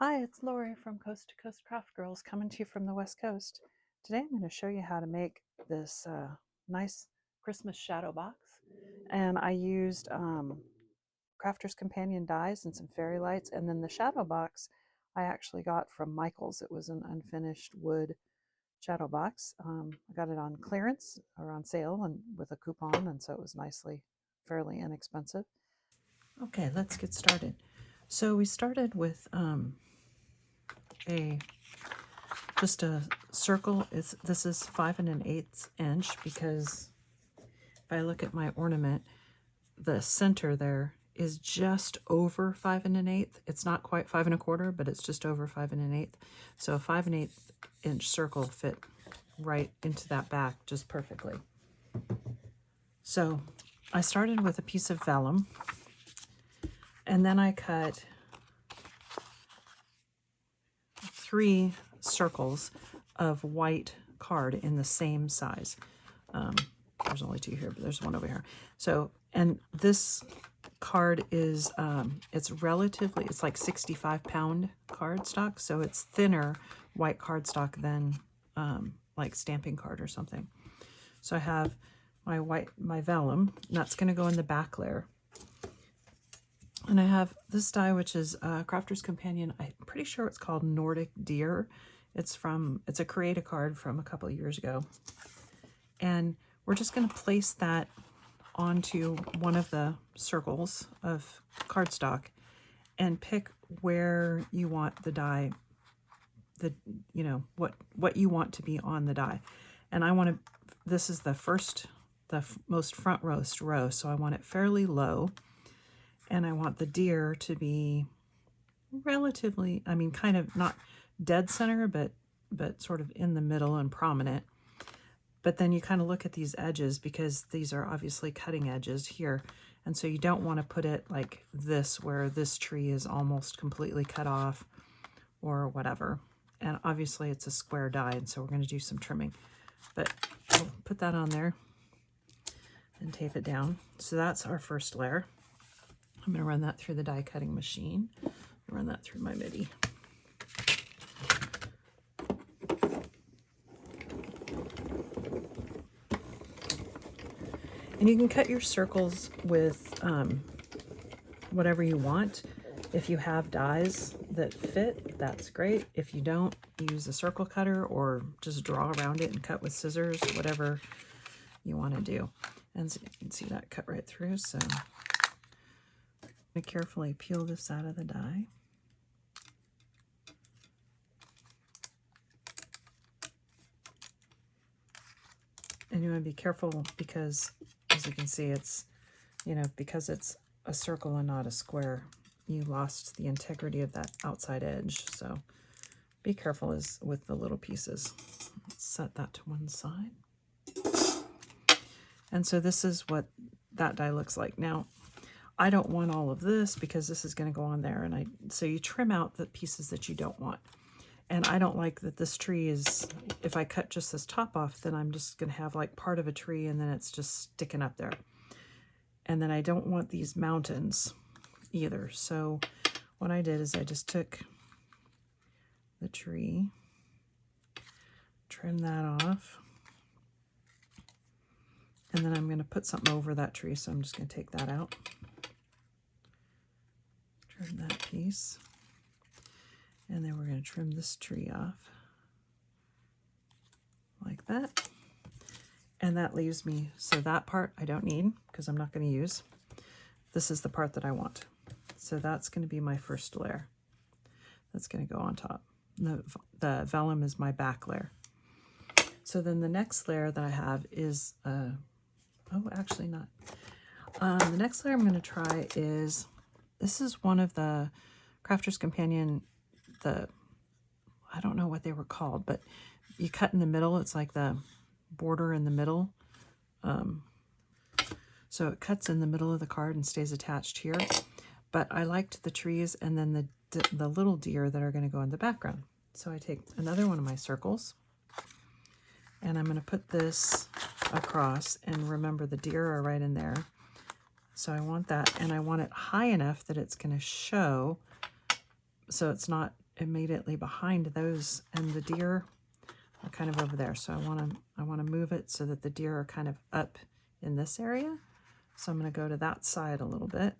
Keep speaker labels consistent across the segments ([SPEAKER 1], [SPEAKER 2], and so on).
[SPEAKER 1] Hi, it's Lori from Coast to Coast Craft Girls coming to you from the West Coast. Today I'm going to show you how to make this nice Christmas shadow box. And I used Crafter's Companion dies and some fairy lights. And then the shadow box I actually got from Michael's. It was an unfinished wood shadow box. I got it on clearance or on sale and with a coupon, and so it was fairly inexpensive. Okay, let's get started. So we started with just a circle. This is 5 1/8 inch because if I look at my ornament, the center there is just over 5 1/8. It's not quite 5 1/4, but it's just over 5 1/8. So a 5 1/8 inch circle fit right into that back just perfectly. So I started with a piece of vellum, and then I cut 3 circles of white card in the same size. There's only 2 here, but there's one over here. So, and this card is, it's like 65-pound cardstock, so it's thinner white cardstock than like stamping card or something. So I have my vellum, and that's going to go in the back layer. And I have this die, which is Crafter's Companion. I'm pretty sure it's called Nordic Deer. It's a Create-A card from a couple of years ago. And we're just going to place that onto one of the circles of cardstock and pick where you want the die, what you want to be on the die. And I want to, this is the most frontmost row, so I want it fairly low. And I want the deer to be relatively, kind of not dead center, but sort of in the middle and prominent. But then you kind of look at these edges because these are obviously cutting edges here. And so you don't want to put it like this, where this tree is almost completely cut off or whatever. And obviously it's a square die, and so we're going to do some trimming. But I'll put that on there and tape it down. So that's our first layer. I'm going to run that through the die cutting machine. Run that through my MIDI. And you can cut your circles with whatever you want. If you have dies that fit, that's great. If you don't, use a circle cutter or just draw around it and cut with scissors, whatever you want to do. And so you can see that cut right through. So I carefully peel this out of the die. And you want to be careful because, as you can see, it's, because it's a circle and not a square, you lost the integrity of that outside edge. So be careful with the little pieces. Let's set that to one side. And so this is what that die looks like. Now, I don't want all of this because this is going to go on there. And so you trim out the pieces that you don't want. And I don't like that this tree is, if I cut just this top off, then I'm just going to have like part of a tree and then it's just sticking up there. And then I don't want these mountains either. So what I did is I just took the tree, trim that off, and then I'm going to put something over that tree. So I'm just going to take that out. Trim that piece. And then we're going to trim this tree off like that. And that leaves me, so that part I don't need because I'm not going to use. This is the part that I want. So that's going to be my first layer. That's going to go on top. The vellum is my back layer. So then the next layer that I have is, actually not. The next layer I'm going to try is, this is one of the Crafter's Companion, I don't know what they were called, but you cut in the middle. It's like the border in the middle. So it cuts in the middle of the card and stays attached here. But I liked the trees and then the little deer that are going to go in the background. So I take another one of my circles and I'm going to put this across, and remember the deer are right in there. So I want that, and I want it high enough that it's going to show, so it's not immediately behind those, and the deer are kind of over there. So I want to move it so that the deer are kind of up in this area. So I'm going to go to that side a little bit.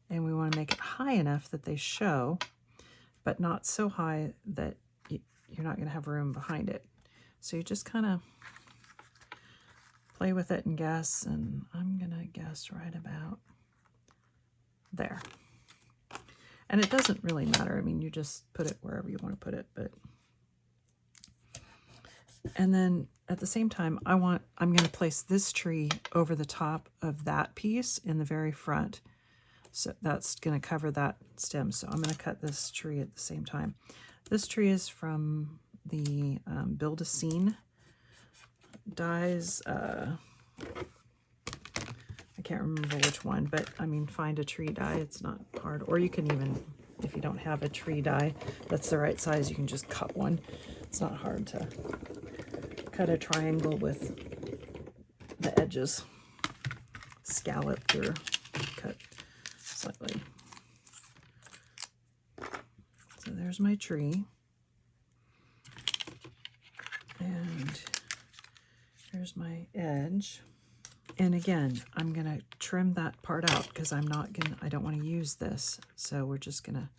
[SPEAKER 1] And we want to make it high enough that they show, but not so high that you're not going to have room behind it. So you just kind of play with it and guess, and I'm going to guess right about there. And it doesn't really matter. I mean, you just put it wherever you want to put it, but. And then at the same time, I'm going to place this tree over the top of that piece in the very front. So that's going to cover that stem. So I'm going to cut this tree at the same time. This tree is from the Build a Scene dies. I can't remember which one, but I mean, find a tree die. It's not hard. Or you can even, if you don't have a tree die that's the right size, you can just cut one. It's not hard to cut a triangle with the edges scalloped or cut slightly. So there's my tree. And here's my edge. And again, I'm going to trim that part out because I don't want to use this. So we're just going to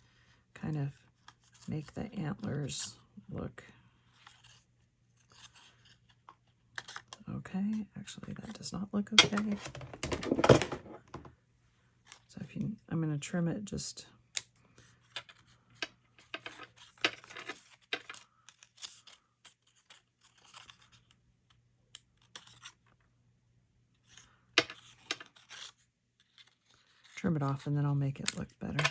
[SPEAKER 1] kind of make the antlers look okay. Actually, that does not look okay. So I'm going to trim it just trim it off, and then I'll make it look better.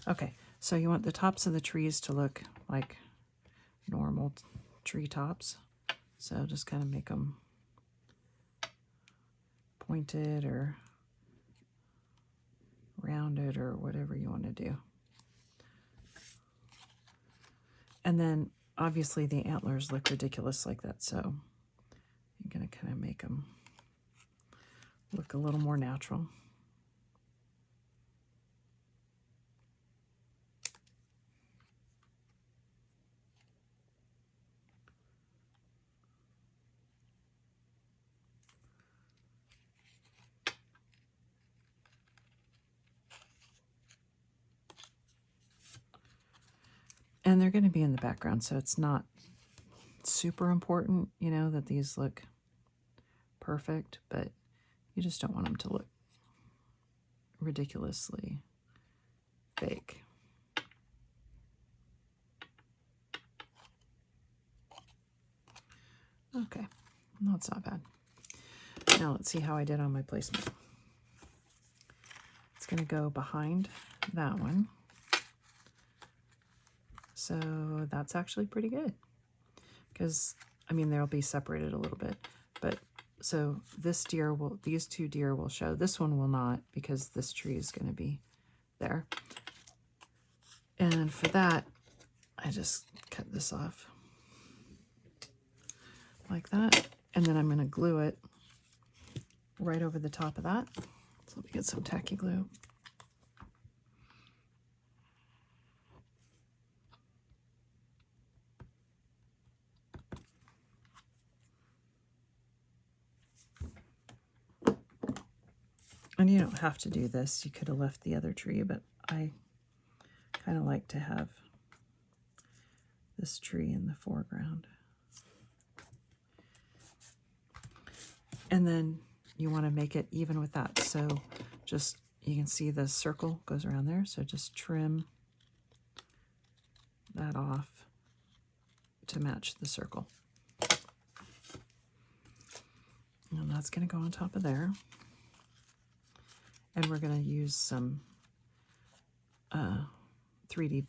[SPEAKER 1] Okay, so you want the tops of the trees to look like normal tree tops. So just kind of make them pointed or rounded or whatever you want to do. And then obviously the antlers look ridiculous like that, so I'm going to kind of make them look a little more natural. And they're going to be in the background, so it's not super important, you know, that these look perfect, but you just don't want them to look ridiculously fake. Okay, no, it's not bad. Now let's see how I did on my placement. It's going to go behind that one. So that's actually pretty good because, I mean, they'll be separated a little bit, but so these two deer will show. This one will not because this tree is going to be there. And for that, I just cut this off like that. And then I'm going to glue it right over the top of that. So let me get some tacky glue. And you don't have to do this. You could have left the other tree, but I kind of like to have this tree in the foreground. And then you want to make it even with that. So just, you can see the circle goes around there. So just trim that off to match the circle. And that's going to go on top of there. And we're going to use some 3D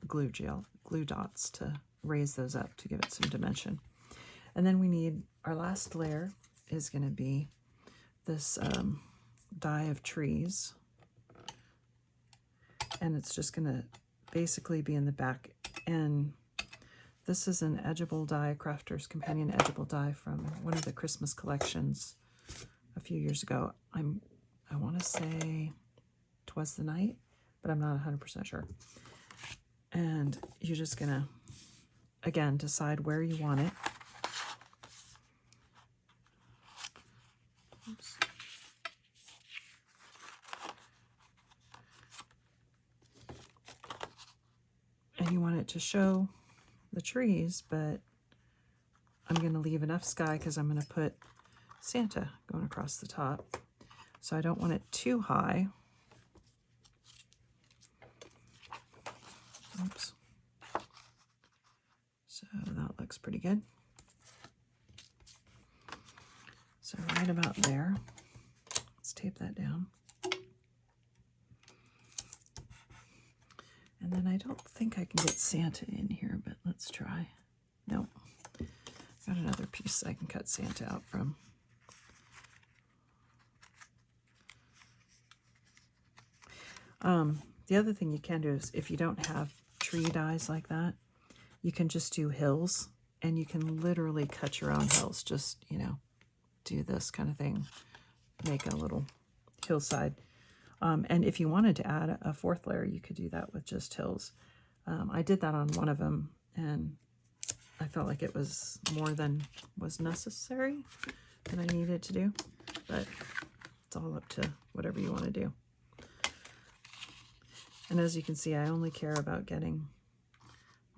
[SPEAKER 1] glue dots to raise those up to give it some dimension. And then we need, our last layer is going to be this die of trees. And it's just going to basically be in the back. And this is an edgeable die, Crafter's Companion edgeable die from one of the Christmas collections a few years ago. I want to say 'Twas the Night but I'm not 100% sure. And you're just gonna, again, decide where you want it. Oops. And you want it to show the trees, but I'm going to leave enough sky because I'm going to put Santa going across the top. So I don't want it too high. Oops. So that looks pretty good. So right about there. Let's tape that down. And then I don't think I can get Santa in here, but let's try. Nope. Got another piece I can cut Santa out from. The other thing you can do is if you don't have tree dies like that, you can just do hills, and you can literally cut your own hills. Just, you know, do this kind of thing. Make a little hillside. And if you wanted to add a fourth layer, you could do that with just hills. I did that on one of them, and I felt like it was more than was necessary that I needed to do. But it's all up to whatever you want to do. And as you can see, I only care about getting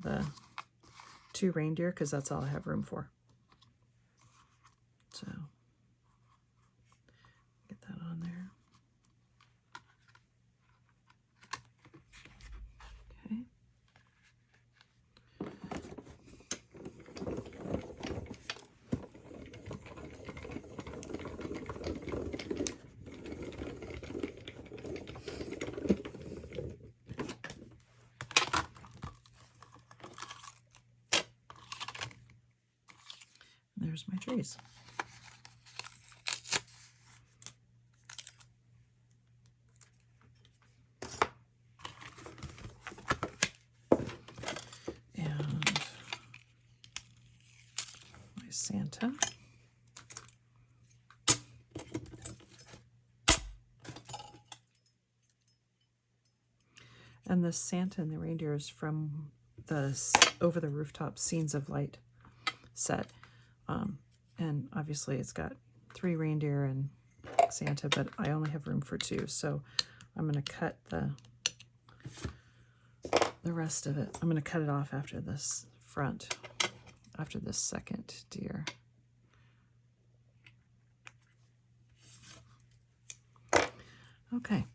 [SPEAKER 1] the 2 reindeer because that's all I have room for. So get that on there. Okay. There's my trees. And my Santa. And the Santa and the reindeer is from the Over the Rooftop Scenes of Light set. And obviously it's got 3 reindeer and Santa, but I only have room for 2. So I'm going to cut the rest of it. I'm going to cut it off after this front, after this second deer. Okay,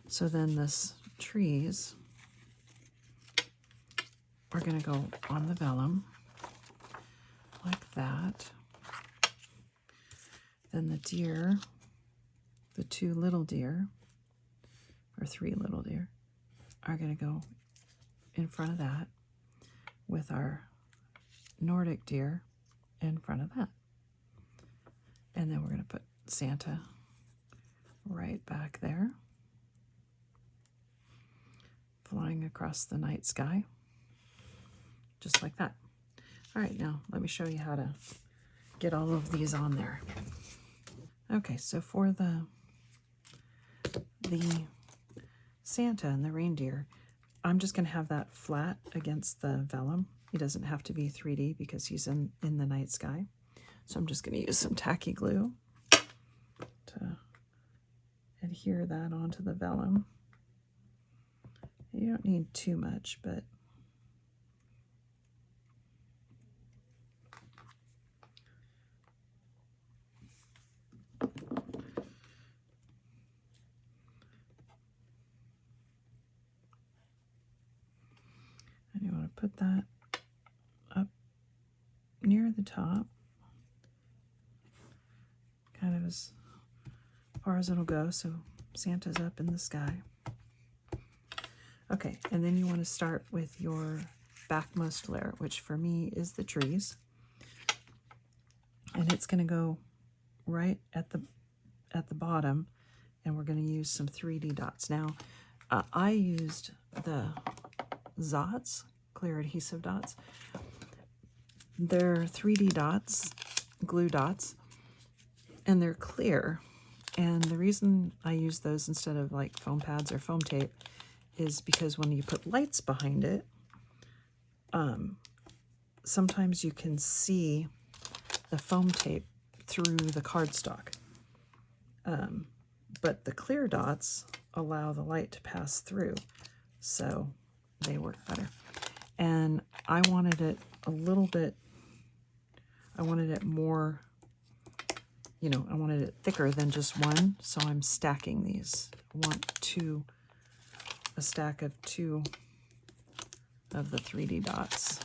[SPEAKER 1] so then this trees are going to go on the vellum like that. Then the deer, the 2 little deer, or 3 little deer, are going to go in front of that with our Nordic deer in front of that. And then we're going to put Santa right back there, flying across the night sky, just like that. All right, now let me show you how to get all of these on there. Okay, so for the Santa and the reindeer, I'm just going to have that flat against the vellum. He doesn't have to be 3D because he's in the night sky. So I'm just going to use some tacky glue to adhere that onto the vellum. You don't need too much, but and you want to put that up near the top, kind of as far as it'll go, so Santa's up in the sky. Okay, and then you want to start with your backmost layer, which for me is the trees. And it's going to go right at the bottom, and we're going to use some 3D dots. Now, I used the Zots, clear adhesive dots. They're 3D dots, glue dots, and they're clear. And the reason I use those instead of like foam pads or foam tape is because when you put lights behind it, sometimes you can see the foam tape through the cardstock. But the clear dots allow the light to pass through, so they work better. And I wanted it a little bit, I wanted it more, you know, I wanted it thicker than just one, so I'm stacking these. I want a stack of 2 of the 3D dots.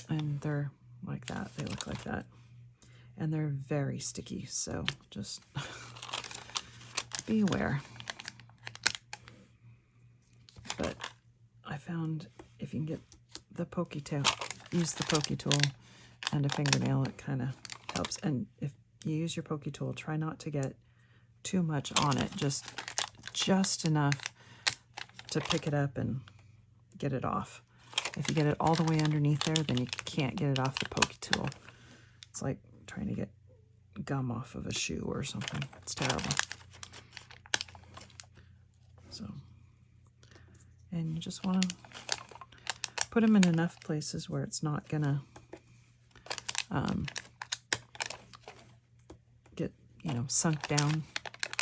[SPEAKER 1] And they're like that, they look like that. And they're very sticky, so just be aware. But I found if you can get the pokey tail, use the pokey tool and a fingernail, it kind of helps. And if you use your pokey tool, try not to get too much on it, just enough to pick it up and get it off. If you get it all the way underneath there, then you can't get it off the pokey tool. It's like trying to get gum off of a shoe or something. It's terrible. So, and you just want to put them in enough places where it's not gonna get, you know, sunk down,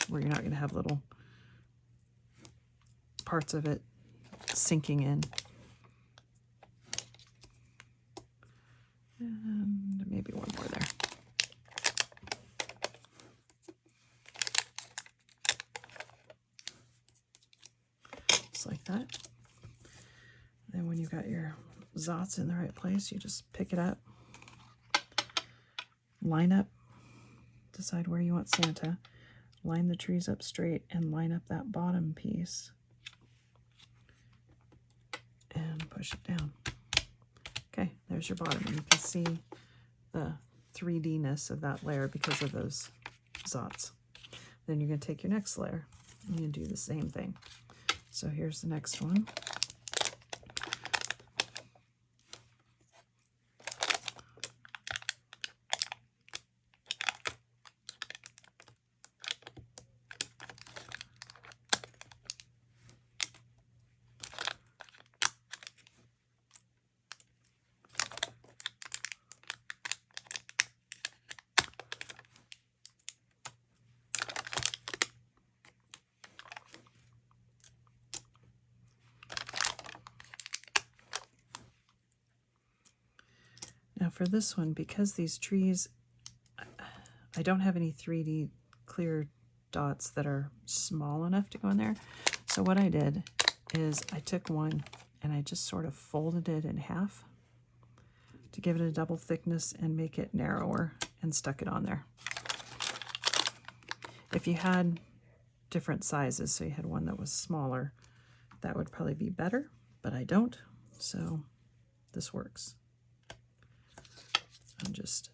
[SPEAKER 1] where you're not gonna have little parts of it sinking in. And maybe one more there. Just like that. Then when you've got your zots in the right place, you just pick it up, line up, decide where you want Santa, line the trees up straight, and line up that bottom piece, and push it down. Okay, there's your bottom, and you can see the 3D-ness of that layer because of those zots. Then you're going to take your next layer and you do the same thing. So here's the next one. Now for this one, because these trees, I don't have any 3D clear dots that are small enough to go in there. So what I did is I took one and I just sort of folded it in half to give it a double thickness and make it narrower, and stuck it on there. If you had different sizes, so you had one that was smaller, that would probably be better, but I don't, so this works. I'm just,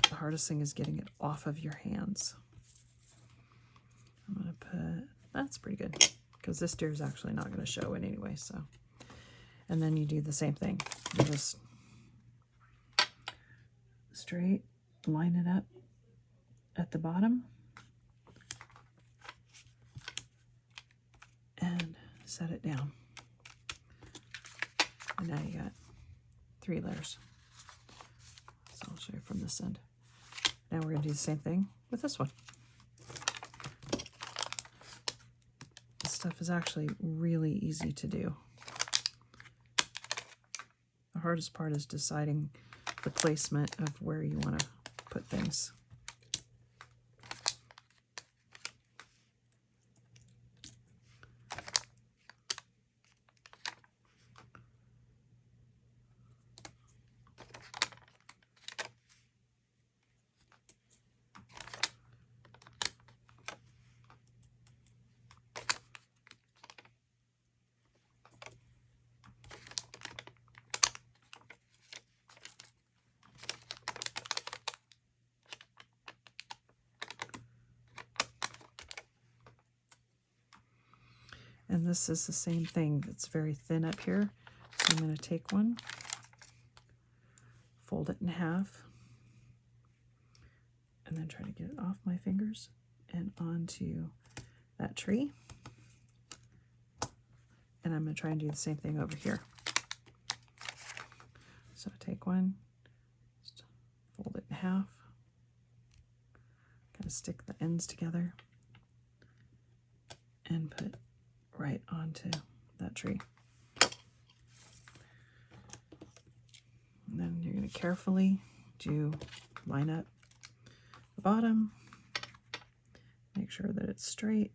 [SPEAKER 1] the hardest thing is getting it off of your hands. I'm going to put, that's pretty good, because this deer is actually not going to show it anyway, so. And then you do the same thing. You just straight, line it up at the bottom, and set it down. And now you got 3 layers. So I'll show you from this end. Now we're going to do the same thing with this one. This stuff is actually really easy to do. The hardest part is deciding the placement of where you want to put things. And this is the same thing. It's very thin up here. So I'm going to take one, fold it in half, and then try to get it off my fingers and onto that tree. And I'm going to try and do the same thing over here. So take one, just fold it in half, kind of stick the ends together, and put right onto that tree. And then you're going to carefully line up the bottom, make sure that it's straight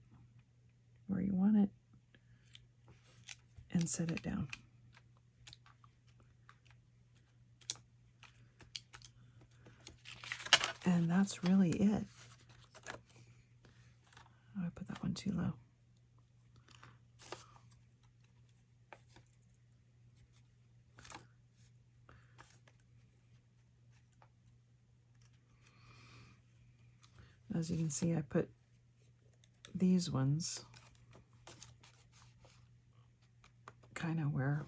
[SPEAKER 1] where you want it, and set it down. And that's really it. Oh, I put that one too low. As you can see, I put these ones kind of where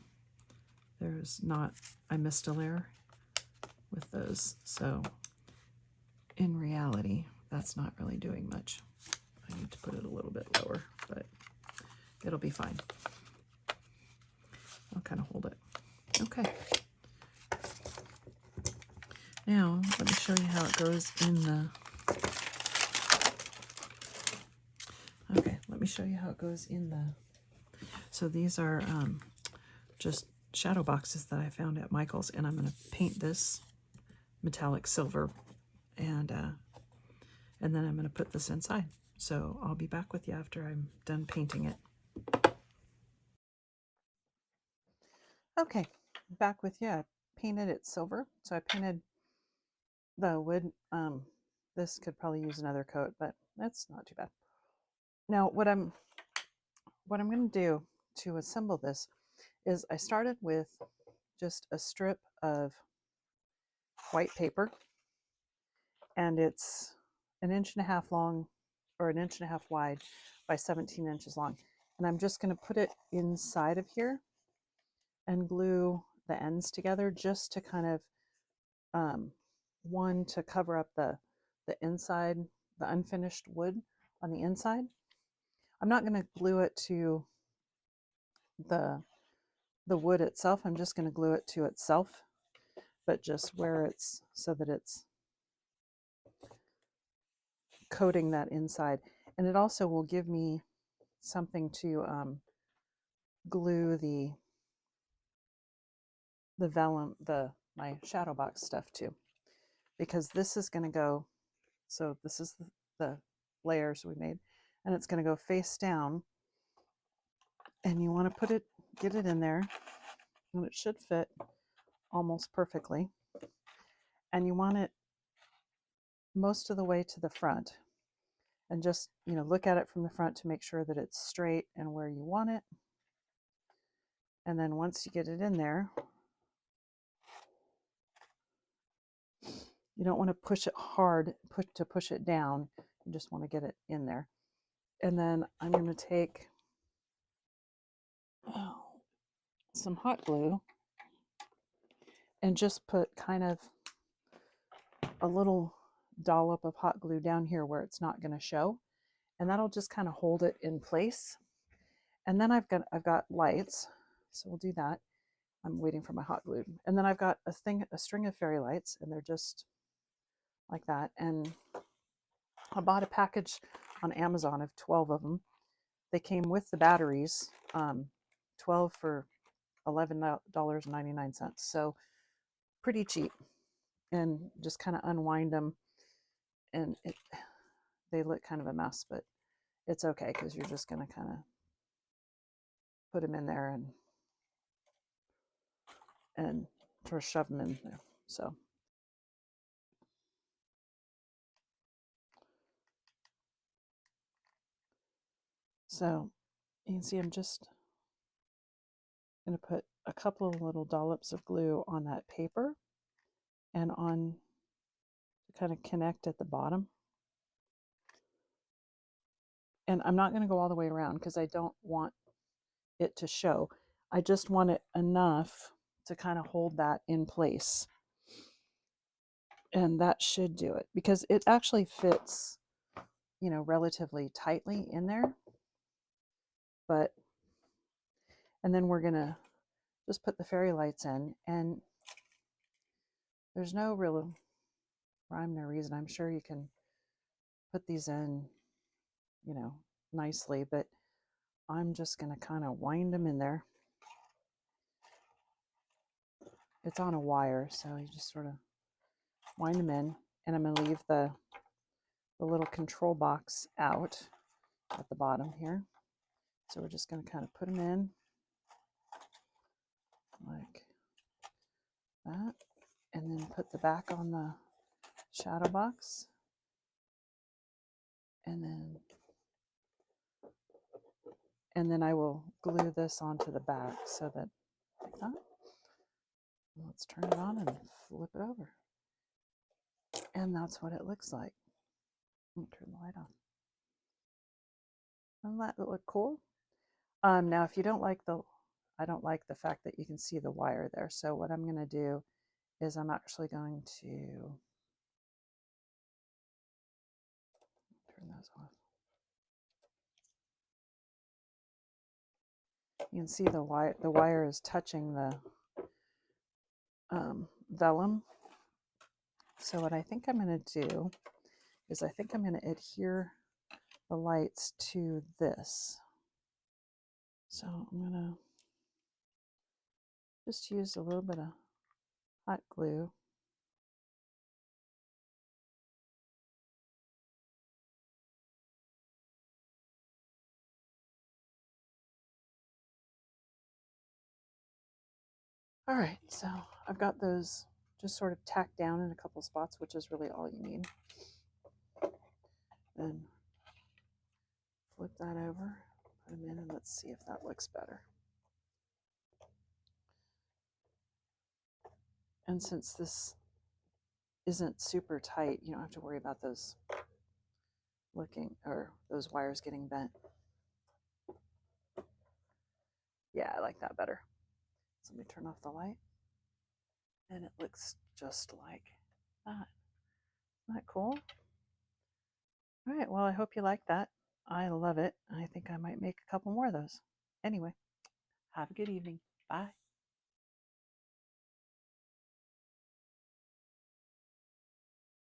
[SPEAKER 1] there's not, I missed a layer with those. So in reality, that's not really doing much. I need to put it a little bit lower, but it'll be fine. I'll kind of hold it. Okay. Now, let me show you how it goes in the... Okay, let me show you how it goes in the... So these are just shadow boxes that I found at Michael's, and I'm going to paint this metallic silver, and then I'm going to put this inside. So I'll be back with you after I'm done painting it. Okay, back with you. I painted it silver, so I painted the wood. This could probably use another coat, but that's not too bad. Now, what I'm going to do to assemble this is I started with just a strip of white paper, and it's 1.5 inches long, or 1.5 inches wide by 17 inches long. And I'm just going to put it inside of here and glue the ends together, just to kind of one, to cover up the inside, the unfinished wood on the inside. I'm not going to glue it to the wood itself. I'm just going to glue it to itself, but just where it's, so that it's coating that inside. And it also will give me something to glue the vellum, my Shadowbox stuff to, because this is going to go, so this is the layers we made, and it's going to go face down, and you want to get it in there, and it should fit almost perfectly, and you want it most of the way to the front, and just, look at it from the front to make sure that it's straight and where you want it. And then once you get it in there, you don't want to push it hard, push it down. You just want to get it in there. And then I'm going to take some hot glue and just put kind of a little dollop of hot glue down here where it's not going to show, and that'll just kind of hold it in place. And then I've got lights, so we'll do that. I'm waiting for my hot glue. And then I've got a string of fairy lights, and they're just like that. And I bought a package on Amazon of 12 of them. They came with the batteries, 12 for $11.99. So pretty cheap. And just kind of unwind them, and they look kind of a mess, but it's okay, because you're just going to kind of put them in there and sort of shove them in there. So you can see I'm just going to put a couple of little dollops of glue on that paper, and on to kind of connect at the bottom. And I'm not going to go all the way around, because I don't want it to show. I just want it enough to kind of hold that in place. And that should do it, because it actually fits, relatively tightly in there. But And then we're gonna just put the fairy lights in, and there's no real rhyme or reason. I'm sure you can put these in, you know, nicely, but I'm just gonna kind of wind them in there. It's on a wire, so you just sort of wind them in, and I'm gonna leave the little control box out at the bottom here. So we're just gonna kind of put them in like that, and then put the back on the shadow box, and then I will glue this onto the back so that, like that. Let's turn it on and flip it over, and that's what it looks like. Turn the light on. Doesn't that look cool? Now, if you don't like I don't like the fact that you can see the wire there. So what I'm going to do is I'm actually going to turn those off. You can see the wire is touching the vellum. So what I think I'm going to do is I think I'm going to adhere the lights to this. So I'm going to just use a little bit of hot glue. All right, so I've got those just sort of tacked down in a couple spots, which is really all you need. Then flip that over, put them in, and let's see if that looks better. And since this isn't super tight, you don't have to worry about those those wires getting bent. Yeah, I like that better. So let me turn off the light, and it looks just like that. Isn't that cool? All right, well, I hope you like that. I love it. I think I might make a couple more of those. Anyway, have a good evening. Bye.